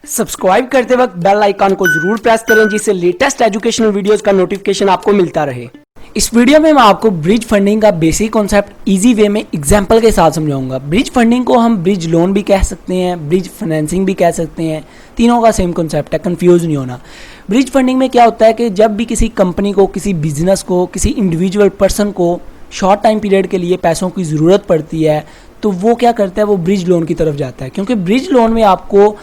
Subscribe करते वक्त bell icon को जरूर प्रेस करें जिससे लेटेस्ट एजुकेशनल वीडियोस का नोटिफिकेशन आपको मिलता रहे। इस वीडियो में मैं आपको ब्रिज फंडिंग का बेसिक कॉन्सेप्ट इजी वे में एग्जांपल के साथ समझाऊंगा। ब्रिज फंडिंग को हम ब्रिज लोन भी कह सकते हैं, ब्रिज फाइनेंसिंग भी कह सकते हैं, तीनों का सेम कॉन्सेप्ट है, कंफ्यूज नहीं होना। ब्रिज फंडिंग में क्या होता है कि जब भी किसी कंपनी को, किसी बिजनेस को, किसी इंडिविजुअल पर्सन को शॉर्ट टाइम पीरियड के लिए पैसों की ज़रूरत पड़ती है तो वो क्या करता है, वो ब्रिज लोन की तरफ जाता है। क्योंकि ब्रिज लोन में आपको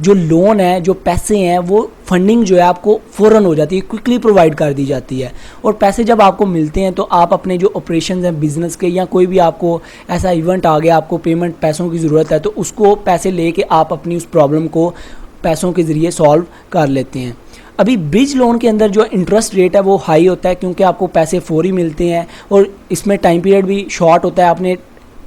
जो लोन है, जो पैसे हैं, वो फंडिंग जो है आपको फ़ौरन हो जाती है, क्विकली प्रोवाइड कर दी जाती है। और पैसे जब आपको मिलते हैं तो आप अपने जो ऑपरेशन हैं बिजनेस के, या कोई भी आपको ऐसा इवेंट आ गया, आपको पेमेंट पैसों की ज़रूरत है, तो उसको पैसे लेके आप अपनी उस प्रॉब्लम को पैसों के ज़रिए सॉल्व कर लेते हैं। अभी ब्रिज लोन के अंदर जो इंटरेस्ट रेट है वो हाई होता है क्योंकि आपको पैसे फौरी मिलते हैं और इसमें टाइम पीरियड भी शॉर्ट होता है। आपने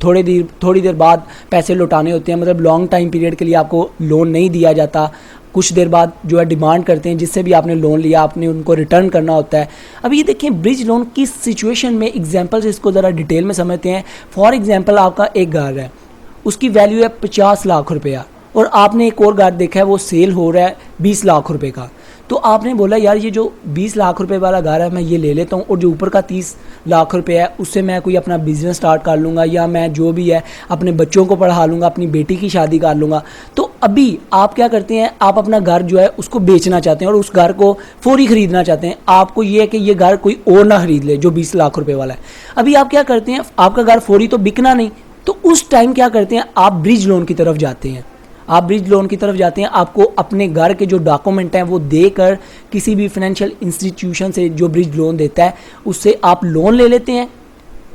थोड़ी देर बाद पैसे लौटाने होते हैं, मतलब लॉन्ग टाइम पीरियड के लिए आपको लोन नहीं दिया जाता। कुछ देर बाद जो है डिमांड करते हैं, जिससे भी आपने लोन लिया आपने उनको रिटर्न करना होता है। अभी ये देखिए ब्रिज लोन किस सिचुएशन में, एग्जांपल से इसको ज़रा डिटेल में समझते हैं। फॉर एग्जांपल आपका एक घर है, उसकी वैल्यू है 50 लाख रुपया और आपने एक और घर देखा है वो सेल हो रहा है 20 लाख रुपए का। तो आपने बोला यार ये जो 20 लाख रुपए वाला घर है मैं ये ले लेता हूँ और जो ऊपर का 30 लाख रुपए है उससे मैं कोई अपना बिजनेस स्टार्ट कर लूँगा, या मैं जो भी है अपने बच्चों को पढ़ा लूँगा, अपनी बेटी की शादी कर लूँगा। तो अभी आप क्या करते हैं, आप अपना घर जो है उसको बेचना चाहते हैं और उस घर को फौरी खरीदना चाहते हैं। आपको ये है कि ये घर कोई और ना खरीद ले जो 20 लाख रुपए वाला है। अभी आप क्या करते हैं, आपका घर फौरी तो बिकना नहीं, तो उस टाइम क्या करते हैं, आप ब्रिज लोन की तरफ जाते हैं। आप ब्रिज लोन की तरफ जाते हैं, आपको अपने घर के जो डॉक्यूमेंट हैं वो देकर किसी भी फाइनेंशियल इंस्टीट्यूशन से जो ब्रिज लोन देता है उससे आप लोन ले लेते हैं,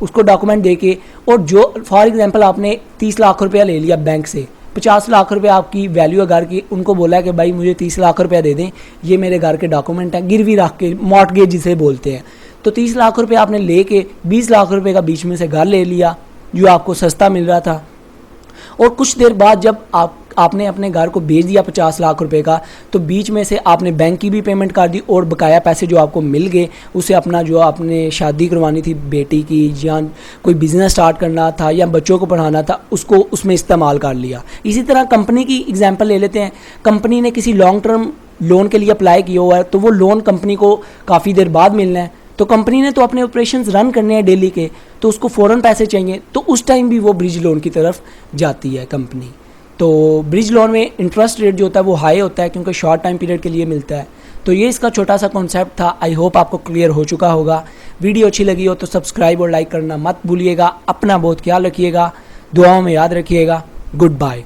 उसको डॉक्यूमेंट देके। और जो फॉर एग्जांपल आपने 30 लाख रुपया ले लिया बैंक से, 50 लाख रुपये आपकी वैल्यू है घर की, उनको बोला है कि भाई मुझे 30 लाख रुपया दे दें, ये मेरे घर के डॉक्यूमेंट हैं, गिरवी रख के, मॉर्टगेज जिसे बोलते हैं। तो 30 लाख रुपये आपने लेके 20 लाख रुपये का बीच में से घर ले लिया जो आपको सस्ता मिल रहा था। और कुछ देर बाद जब आपने अपने घर को बेच दिया 50 लाख रुपए का, तो बीच में से आपने बैंक की भी पेमेंट कर दी और बकाया पैसे जो आपको मिल गए उसे अपना जो आपने शादी करवानी थी बेटी की, या कोई बिजनेस स्टार्ट करना था, या बच्चों को पढ़ाना था, उसको उसमें इस्तेमाल कर लिया। इसी तरह कंपनी की एग्जांपल ले लेते हैं। कंपनी ने किसी लॉन्ग टर्म लोन के लिए अप्लाई किया हुआ है, तो वो लोन कंपनी को काफ़ी देर बाद मिलना है, तो कंपनी ने तो अपने ऑपरेशंस रन करने हैं डेली के, तो उसको फ़ौरन पैसे चाहिए, तो उस टाइम भी वो ब्रिज लोन की तरफ जाती है कंपनी। तो ब्रिज लोन में इंटरेस्ट रेट जो होता है वो हाई होता है क्योंकि शॉर्ट टाइम पीरियड के लिए मिलता है। तो ये इसका छोटा सा कॉन्सेप्ट था। आई होप आपको क्लियर हो चुका होगा। वीडियो अच्छी लगी हो तो सब्सक्राइब और लाइक करना मत भूलिएगा। अपना बहुत ख्याल रखिएगा, दुआओं में याद रखिएगा। Good bye.